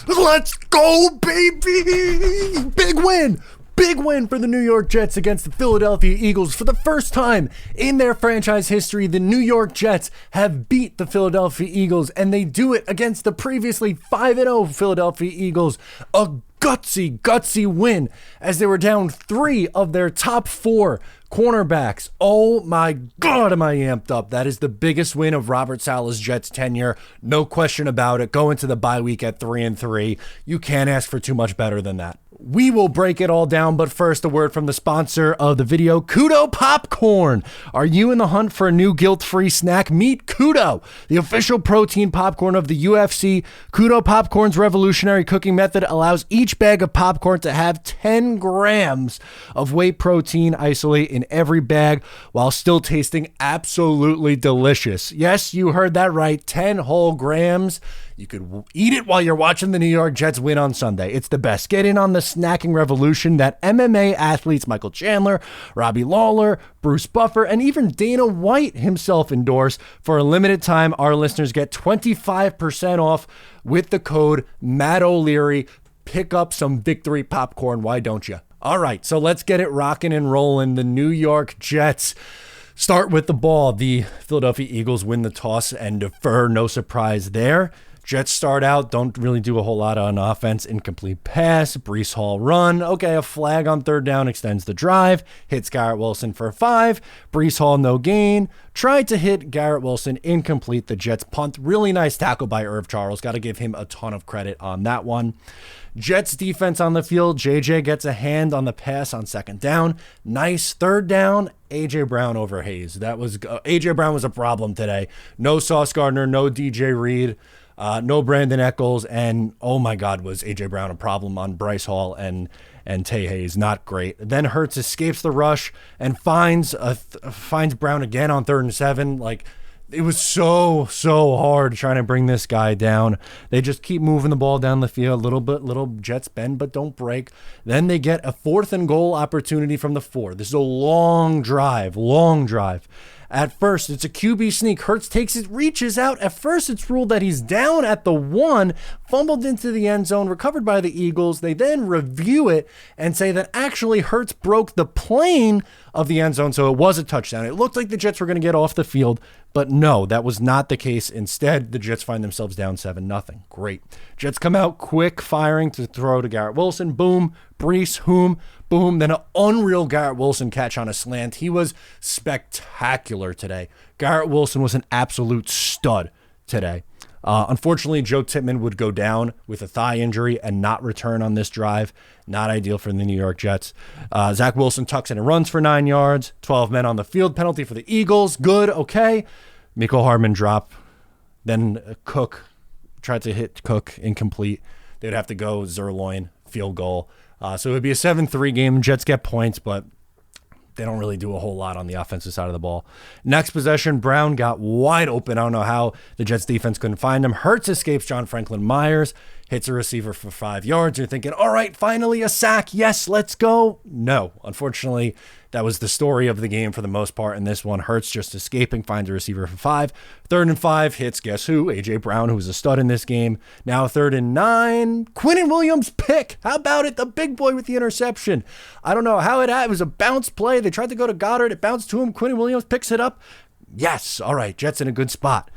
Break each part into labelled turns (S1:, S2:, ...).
S1: Let's go, baby! Big win! Big win for the New York Jets against the Philadelphia Eagles. For the first time in their franchise history, the New York Jets have beat the Philadelphia Eagles, and they do it against the previously 5-0 Philadelphia Eagles. A gutsy win as they were down 3 of their top 4 cornerbacks. Oh my God, am I amped up. That is the biggest win of Robert Saleh's Jets tenure. No question about it. Go into the bye week at 3-3. You can't ask for too much better than that. We will break it all down, but first a word from the sponsor of the video, Kudo Popcorn. Are you in the hunt for a new guilt-free snack? Meet Kudo, the official protein popcorn of the UFC. Kudo Popcorn's revolutionary cooking method allows each bag of popcorn to have 10 grams of whey protein isolate in every bag while still tasting absolutely delicious. Yes, you heard that right, 10 whole grams. You could eat it while you're watching the New York Jets win on Sunday. It's the best. Get in on the snacking revolution that MMA athletes Michael Chandler, Robbie Lawler, Bruce Buffer, and even Dana White himself endorse. For a limited time, our listeners get 25% off with the code Matt O'Leary. Pick up some victory popcorn. Why don't you? All right, so let's get it rocking and rolling. The New York Jets start with the ball. The Philadelphia Eagles win the toss and defer. No surprise there. Jets start out, don't really do a whole lot on offense. Incomplete pass, Breece Hall run. Okay, a flag on third down extends the drive. Hits Garrett Wilson for 5. Breece Hall no gain. Tried to hit Garrett Wilson, incomplete. The Jets punt. Really nice tackle by Irv Charles. Got to give him a ton of credit on that one. Jets defense on the field. JJ gets a hand on the pass on second down. Nice third down. AJ Brown over Hayes. AJ Brown was a problem today. No Sauce Gardner, no DJ Reed. No Brandon Eccles, and oh my God, was A.J. Brown a problem on Bryce Hall and Tay Hayes. Not great. Then Hurts escapes the rush and finds Brown again on 3rd and 7. Like, it was so hard trying to bring this guy down. They just keep moving the ball down the field, little Jets bend but don't break. Then they get a 4th and goal opportunity from the 4. This is a long drive. At first, it's a QB sneak. Hurts takes it, reaches out. At first, it's ruled that he's down at the 1, fumbled into the end zone, recovered by the Eagles. They then review it and say that actually Hurts broke the plane of the end zone, so it was a touchdown. It looked like the Jets were going to get off the field, but no, that was not the case. Instead, the Jets find themselves down 7-0. Great. Jets come out quick, firing to throw to Garrett Wilson. Boom. Breece, boom. Then an unreal Garrett Wilson catch on a slant. He was spectacular today. Garrett Wilson was an absolute stud today. Unfortunately, Joe Tippmann would go down with a thigh injury and not return on this drive. Not ideal for the New York Jets. Zach Wilson tucks in and runs for 9 yards. 12 men on the field. Penalty for the Eagles. Good. Okay. Mecole Hardman drop. Then Cook tried to hit Cook. Incomplete. They'd have to go Zerloin. Field goal. So it would be a 7-3 game. Jets get points, but they don't really do a whole lot on the offensive side of the ball. Next possession, Brown got wide open. I don't know how the Jets defense couldn't find him. Hurts escapes John Franklin Myers, hits a receiver for 5 yards. You're thinking, all right, finally a sack. Yes, let's go. No, unfortunately, that was the story of the game for the most part in this one. Hurts just escaping, finds a receiver for 5. 3rd and 5, hits, guess who? A.J. Brown, who was a stud in this game. Now 3rd and 9, Quinnen Williams pick. How about it? The big boy with the interception. I don't know how it was a bounce play. They tried to go to Goddard. It bounced to him. Quinnen Williams picks it up. Yes. All right. Jets in a good spot.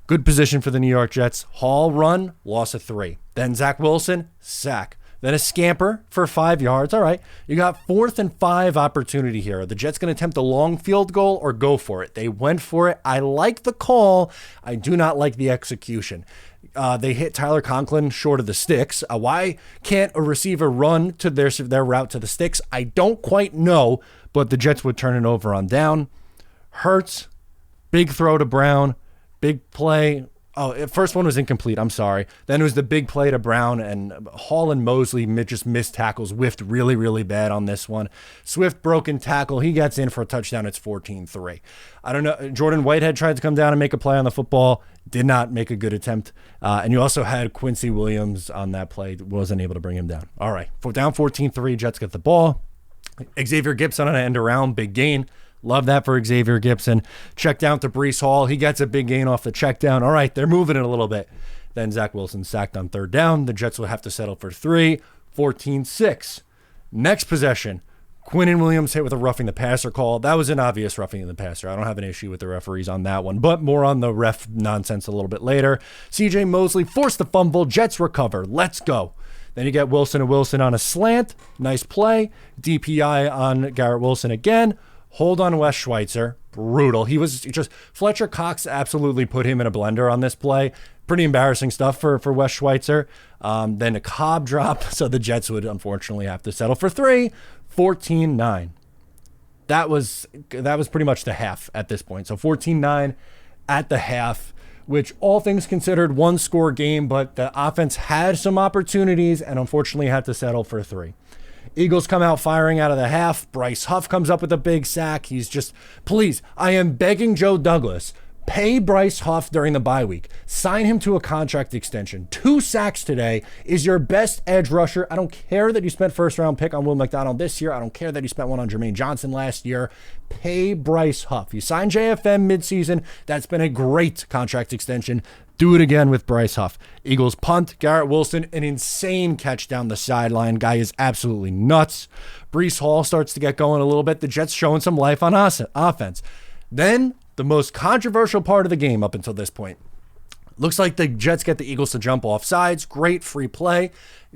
S1: Good position for the New York Jets. Hall run, loss of 3. Then Zach Wilson, sack. Then a scamper for 5 yards. All right, you got 4th and 5 opportunity here. Are the Jets going to attempt a long field goal or go for it? They went for it. I like the call. I do not like the execution. They hit Tyler Conklin short of the sticks. Why can't a receiver run to their route to the sticks? I don't quite know, but the Jets would turn it over on down. Hurts, big throw to Brown, big play. Oh, first one was incomplete. I'm sorry. Then it was the big play to Brown, and Hall and Mosley just missed tackles, whiffed really bad on this one. Swift broken tackle. He gets in for a touchdown. It's 14-3. I don't know. Jordan Whitehead tried to come down and make a play on the football. Did not make a good attempt. And you also had Quincy Williams on that play. Wasn't able to bring him down. All right. Down 14-3. Jets get the ball. Xavier Gipson on an end around. Big gain. Love that for Xavier Gipson. Check down to Breece Hall. He gets a big gain off the check down. All right, they're moving it a little bit. Then Zach Wilson sacked on third down. The Jets will have to settle for 3, 14-6. Next possession, Quinnen Williams hit with a roughing the passer call. That was an obvious roughing the passer. I don't have an issue with the referees on that one, but more on the ref nonsense a little bit later. CJ Mosley forced the fumble. Jets recover. Let's go. Then you get Wilson and Wilson on a slant. Nice play. DPI on Garrett Wilson again. Hold on Wes Schweitzer. Brutal. He was just, Fletcher Cox absolutely put him in a blender on this play. Pretty embarrassing stuff for Wes Schweitzer. Then a Cobb drop. So the Jets would unfortunately have to settle for 3, 14-9. That was pretty much the half at this point. So 14-9 at the half, which all things considered, one score game, but the offense had some opportunities and unfortunately had to settle for 3. Eagles come out firing out of the half. Bryce Huff comes up with a big sack. He's just, please, I am begging Joe Douglas, pay Bryce Huff during the bye week. Sign him to a contract extension. 2 sacks today, is your best edge rusher. I don't care that you spent first-round pick on Will McDonald this year. I don't care that you spent one on Jermaine Johnson last year. Pay Bryce Huff. You signed JFM midseason. That's been a great contract extension. Do it again with Bryce Huff. Eagles punt. Garrett Wilson, an insane catch down the sideline. Guy is absolutely nuts. Breece Hall starts to get going a little bit. The Jets showing some life on offense. Then the most controversial part of the game up until this point. Looks like the Jets get the Eagles to jump off sides. Great free play.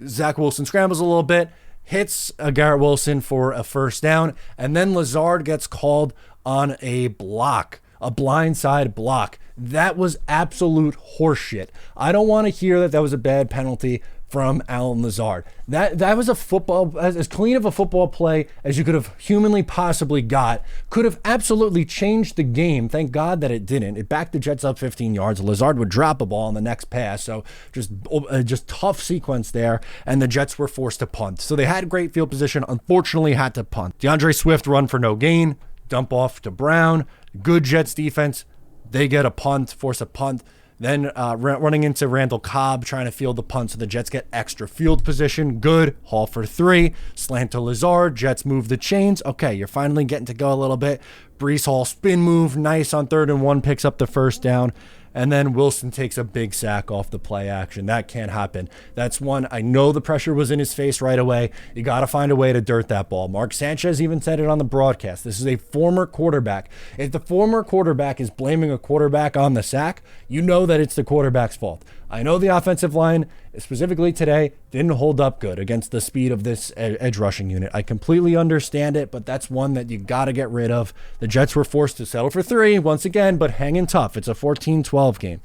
S1: Zach Wilson scrambles a little bit, hits Garrett Wilson for a first down, and then Lazard gets called on a block, a blindside block. That was absolute horseshit. I don't want to hear that was a bad penalty from Allen Lazard. That was a football, as clean of a football play as you could have humanly possibly got. Could have absolutely changed the game. Thank God that it didn't. It backed the Jets up 15 yards. Lazard would drop a ball on the next pass. So just tough sequence there. And the Jets were forced to punt. So they had great field position. Unfortunately had to punt. DeAndre Swift run for no gain. Dump off to Brown. Good Jets defense. They get a punt, force a punt. Then running into Randall Cobb, trying to field the punt, so the Jets get extra field position. Good. Hall for 3. Slant to Lazard. Jets move the chains. Okay, you're finally getting to go a little bit. Breece Hall spin move. Nice on 3rd and 1. Picks up the first down. And then Wilson takes a big sack off the play action. That can't happen. That's one. I know the pressure was in his face right away. You got to find a way to dirt that ball. Mark Sanchez even said it on the broadcast. This is a former quarterback. If the former quarterback is blaming a quarterback on the sack, you know that it's the quarterback's fault. I know the offensive line, specifically today, didn't hold up good against the speed of this edge rushing unit. I completely understand it, but that's one that you got to get rid of. The Jets were forced to settle for 3 once again, but hanging tough. It's a 14-12 game.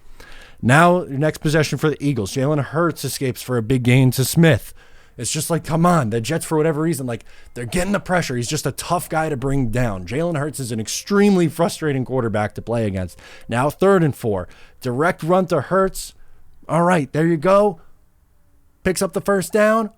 S1: Now, next possession for the Eagles. Jalen Hurts escapes for a big gain to Smith. It's just like, come on. The Jets, for whatever reason, they're getting the pressure. He's just a tough guy to bring down. Jalen Hurts is an extremely frustrating quarterback to play against. Now, 3rd and 4. Direct run to Hurts. All right, there you go. Picks up the first down.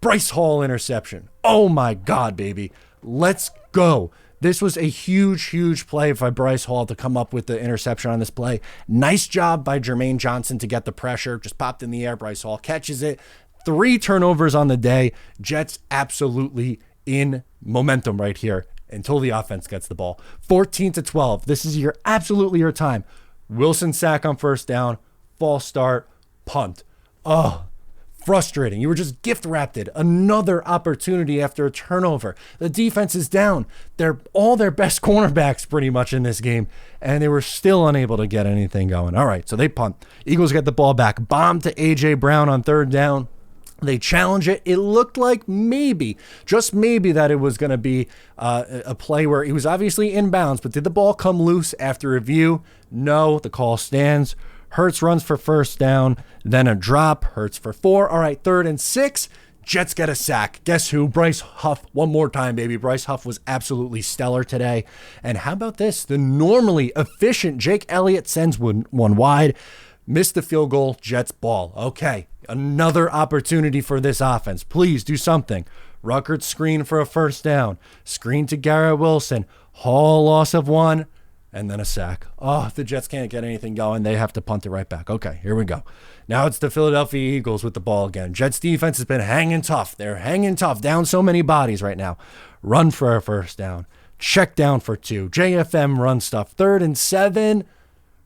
S1: Bryce Hall interception. Oh my God, baby. Let's go. This was a huge, huge play by Bryce Hall to come up with the interception on this play. Nice job by Jermaine Johnson to get the pressure. Just popped in the air. Bryce Hall catches it. 3 turnovers on the day. Jets absolutely in momentum right here until the offense gets the ball. 14-12. This is absolutely your time. Wilson sack on first down. False start, punt. Oh, frustrating. You were just gift wrapped it. Another opportunity after a turnover. The defense is down. They're all their best cornerbacks pretty much in this game, and they were still unable to get anything going. All right, so they punt. Eagles get the ball back. Bomb to A.J. Brown on 3rd down. They challenge it. It looked like maybe, just maybe, that it was going to be a play where he was obviously in bounds, but did the ball come loose after review? No, the call stands. Hurts runs for first down, then a drop. Hurts for 4. All right, 3rd and 6. Jets get a sack. Guess who? Bryce Huff. One more time, baby. Bryce Huff was absolutely stellar today. And how about this? The normally efficient Jake Elliott sends one wide. Missed the field goal. Jets ball. Okay, another opportunity for this offense. Please do something. Ruckert screen for a first down. Screen to Garrett Wilson. Hall loss of 1. And then a sack. Oh, the Jets can't get anything going. They have to punt it right back. Okay, here we go. Now it's the Philadelphia Eagles with the ball again. Jets defense has been hanging tough. They're hanging tough. Down so many bodies right now. Run for a first down. Check down for 2. JFM run stuff. 3rd and 7.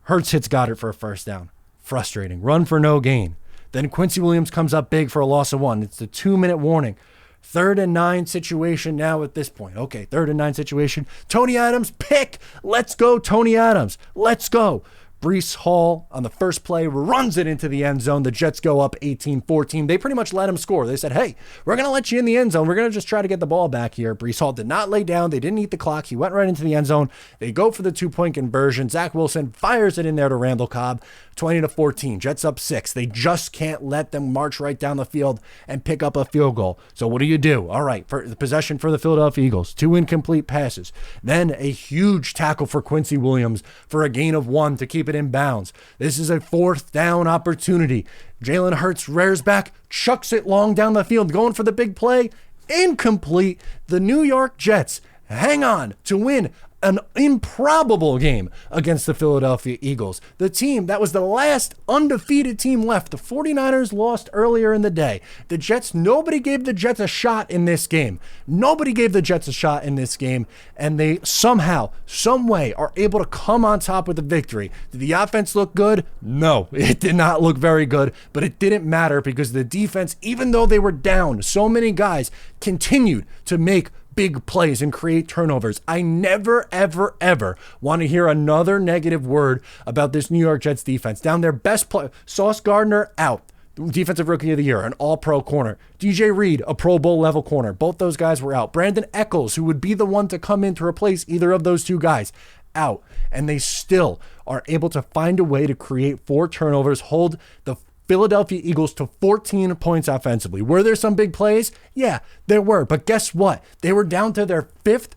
S1: Hurts hits Goddard for a first down. Frustrating. Run for no gain. Then Quincy Williams comes up big for a loss of 1. It's the 2-minute warning. 3rd and 9 situation now at this point. Okay, 3rd and 9 situation. Tony Adams, pick. Let's go, Tony Adams. Let's go. Breece Hall on the first play runs it into the end zone. The Jets go up 18-14. They pretty much let him score. They said, hey, we're going to let you in the end zone. We're going to just try to get the ball back here. Breece Hall did not lay down. They didn't eat the clock. He went right into the end zone. They go for the 2-point conversion. Zach Wilson fires it in there to Randall Cobb. 20-14. Jets up 6. They just can't let them march right down the field and pick up a field goal. So what do? All right, for the possession for the Philadelphia Eagles. 2 incomplete passes. Then a huge tackle for Quincy Williams for a gain of 1 to keep it in bounds. This is a 4th down opportunity. Jalen Hurts rears back, chucks it long down the field, going for the big play. Incomplete. The New York Jets hang on to win an improbable game against the Philadelphia Eagles. The team that was the last undefeated team left. The 49ers lost earlier in the day. The Jets, nobody gave the Jets a shot in this game. Nobody gave the Jets a shot in this game, and they somehow, some way are able to come on top with a victory. Did the offense look good? No, it did not look very good, but it didn't matter because the defense, even though they were down so many guys, continued to make big plays and create turnovers. I never, ever, ever want to hear another negative word about this New York Jets defense. Down their best player, Sauce Gardner out, defensive rookie of the year, an all-pro corner. DJ Reed, a Pro Bowl level corner. Both those guys were out. Brandon Echols, who would be the one to come in to replace either of those two guys, out. And they still are able to find a way to create 4 turnovers, hold the Philadelphia Eagles to 14 points offensively. Were there some big plays? Yeah, there were. But guess what? They were down to their 5th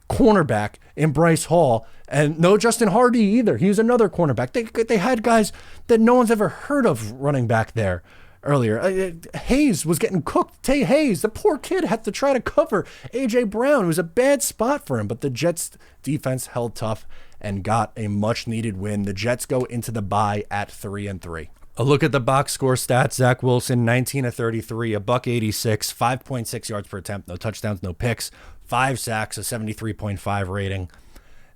S1: cornerback in Breece Hall, and no Justin Hardy either. He was another cornerback. They had guys that no one's ever heard of running back there earlier. Hayes was getting cooked. Tay Hayes, the poor kid, had to try to cover A.J. Brown. It was a bad spot for him, but the Jets defense held tough and got a much-needed win. The Jets go into the bye at 3-3. A look at the box score stats. Zach Wilson, 19-33, a $186, 5.6 yards per attempt, no touchdowns, no picks, 5 sacks, a 73.5 rating.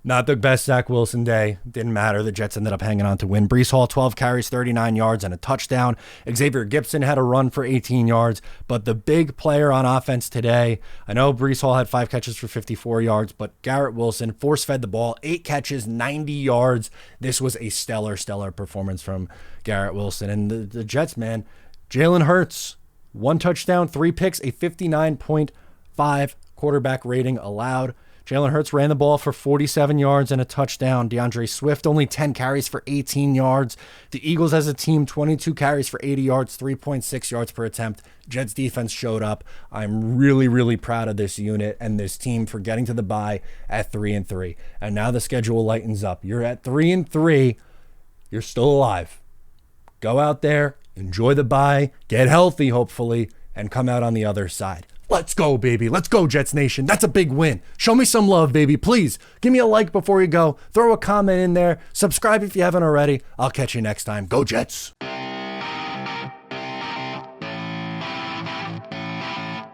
S1: Not the best Zach Wilson day. Didn't matter. The Jets ended up hanging on to win. Breece Hall, 12 carries, 39 yards, and a touchdown. Xavier Gibson had a run for 18 yards. But the big player on offense today, I know Breece Hall had 5 catches for 54 yards, but Garrett Wilson force-fed the ball, 8 catches, 90 yards. This was a stellar performance from Garrett Wilson. And the Jets, man, Jalen Hurts, 1 touchdown, 3 picks, a 59.5 quarterback rating allowed. Jalen Hurts ran the ball for 47 yards and a touchdown. DeAndre Swift, only 10 carries for 18 yards. The Eagles as a team, 22 carries for 80 yards, 3.6 yards per attempt. Jets defense showed up. I'm really proud of this unit and this team for getting to the bye at 3-3. And now the schedule lightens up. You're at 3-3. You're still alive. Go out there, enjoy the bye, get healthy, hopefully, and come out on the other side. Let's go, baby. Let's go, Jets Nation. That's a big win. Show me some love, baby. Please give me a like before you go. Throw a comment in there. Subscribe if you haven't already. I'll catch you next time. Go, Jets.